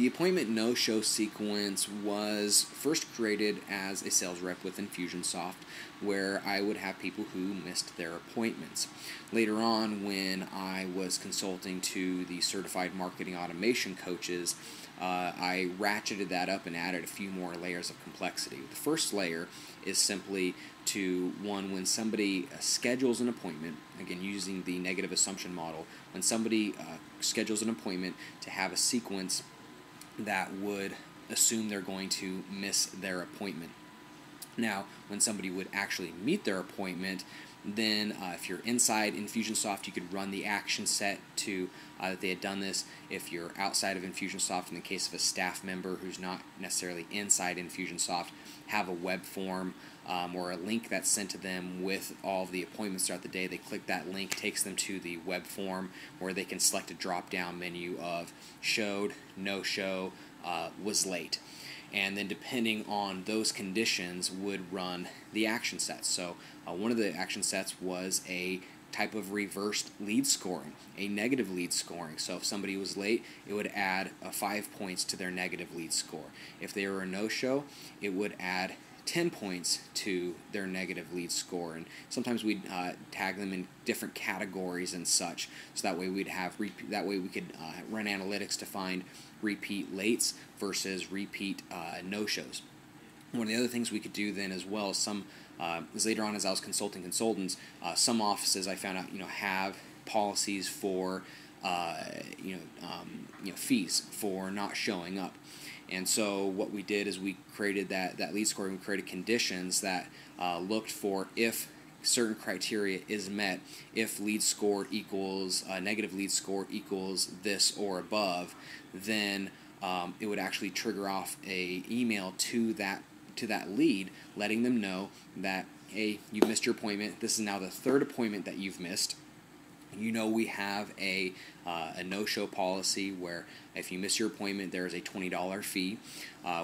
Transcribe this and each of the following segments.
The appointment no-show sequence was first created as a sales rep with Infusionsoft, where I would have people who missed their appointments. Later on, when I was consulting to the certified marketing automation coaches, I ratcheted that up and added a few more layers of complexity. The first layer is simply when somebody schedules an appointment, again using the negative assumption model, when somebody schedules an appointment, to have a sequence that would assume they're going to miss their appointment. Now, when somebody would actually meet their appointment, then if you're inside Infusionsoft, you could run the action set to that they had done this. If you're outside of Infusionsoft, in the case of a staff member who's not necessarily inside Infusionsoft, have a web form or a link that's sent to them with all of the appointments throughout the day. They click that link, takes them to the web form where they can select a drop-down menu of showed, no-show, was late. And then depending on those conditions would run the action sets. So one of the action sets was a type of reversed lead scoring, a negative lead scoring. So if somebody was late, it would add 5 points to their negative lead score. If they were a no-show, it would add 10 points to their negative lead score, and sometimes we'd tag them in different categories and such, so that way we could run analytics to find repeat lates versus repeat no-shows. One of the other things we could do then as well is later on, as I was consulting consultants, some offices I found out have policies for fees for not showing up. And so what we did is we created that lead scoring. We created conditions that looked for if certain criteria is met, if lead score equals negative lead score equals this or above, then it would actually trigger off a email to that lead, letting them know that, hey, you missed your appointment. This is now the third appointment that you've missed. We have a no-show policy where if you miss your appointment, there is a $20 fee.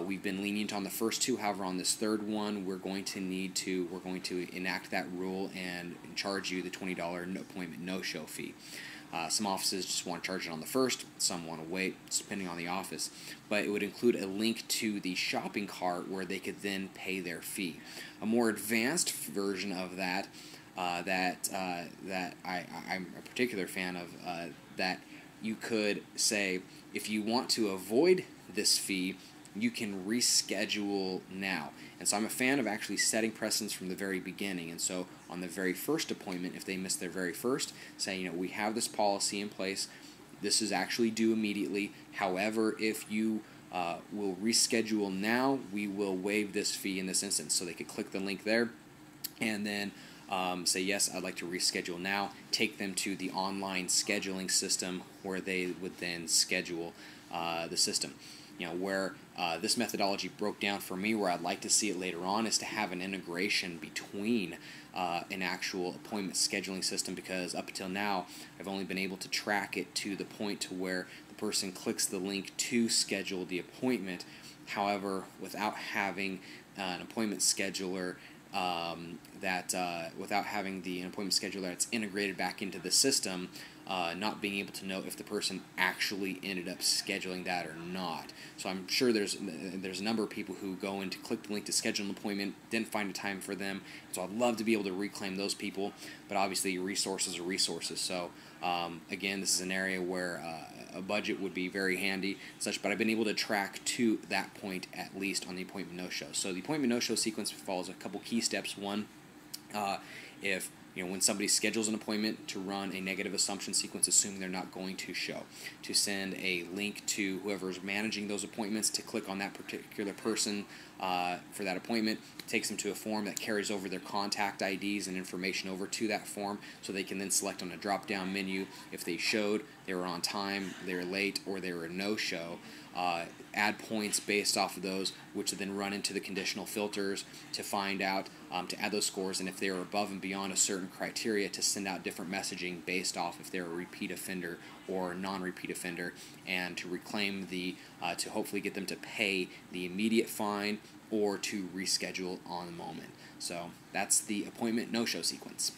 We've been lenient on the first two. However, on this third one, we're going to enact that rule and charge you the $20 appointment no-show fee. Some offices just want to charge it on the first. Some want to wait, depending on the office. But it would include a link to the shopping cart where they could then pay their fee. A more advanced version of that that I'm a particular fan of, that you could say, if you want to avoid this fee, you can reschedule now. And so I'm a fan of actually setting precedents from the very beginning. And so on the very first appointment, if they miss their very first, saying, we have this policy in place. This is actually due immediately. However, if you will reschedule now, we will waive this fee in this instance. So they could click the link there and then say, yes, I'd like to reschedule now, take them to the online scheduling system where they would then schedule the system. Where this methodology broke down for me, where I'd like to see it later on, is to have an integration between an actual appointment scheduling system, because up until now, I've only been able to track it to the point to where the person clicks the link to schedule the appointment. However, without having an appointment scheduler without having the appointment scheduler that's integrated back into the system, not being able to know if the person actually ended up scheduling that or not. So I'm sure there's a number of people who go in to click the link to schedule an appointment, didn't find a time for them. So I'd love to be able to reclaim those people, but obviously resources are resources. So again, this is an area where a budget would be very handy, such. But I've been able to track to that point at least on the appointment no-show. So the appointment no-show sequence follows a couple key steps. One, if when somebody schedules an appointment, to run a negative assumption sequence, assuming they're not going to show, to send a link to whoever is managing those appointments to click on that particular person for that appointment. It takes them to a form that carries over their contact IDs and information over to that form, so they can then select on a drop-down menu if they showed, they were on time, they were late, or they were a no-show. Add points based off of those, which will then run into the conditional filters to find out, to add those scores, and if they are above and beyond a certain criteria, to send out different messaging based off if they're a repeat offender or non-repeat offender, and to reclaim to hopefully get them to pay the immediate fine or to reschedule on the moment. So that's the appointment no-show sequence.